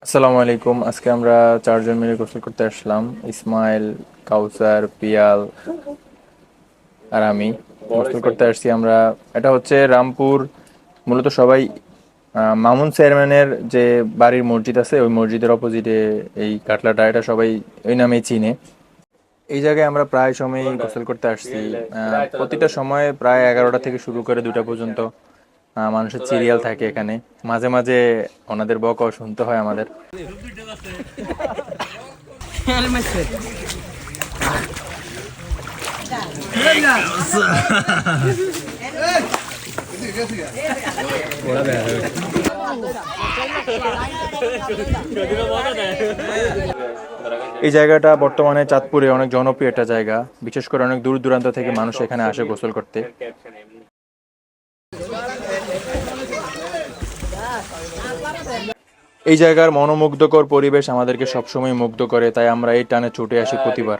আসসালামু আলাইকুম। আজকে আমরা চারজন মিলে গোসল করতে আসলাম। ইসমাইল, কাউসার, পিয়াল আর আমি গোসল করতে আসছি আমরা। এটা হচ্ছে রামপুর, মূলত সবাই মামুন চেয়ারম্যানের যে বাড়ির মসজিদ আছে ওই মসজিদের অপোজিটে এই কাটলাটা, এটা সবাই ওই নামেই চিনে। এই জায়গায় আমরা প্রায় সময় গোসল করতে আসছি। প্রতিটা সময় প্রায় 11টা থেকে শুরু করে 2টা পর্যন্ত মানুষের সিরিয়াল থাকে এখানে। মাঝে মাঝে ওনাদের বকাও শুনতে হয় আমাদের। এই জায়গাটা বর্তমানে চাঁদপুরে অনেক জনপ্রিয় একটা জায়গা, বিশেষ করে অনেক দূর দূরান্ত থেকে মানুষ এখানে আসে গোসল করতে। এই জায়গার মনোমুগ্ধকর পরিবেশ আমাদেরকে সবসময় মুগ্ধ করে, তাই আমরা এই টানে ছুটে আসি প্রতিবার।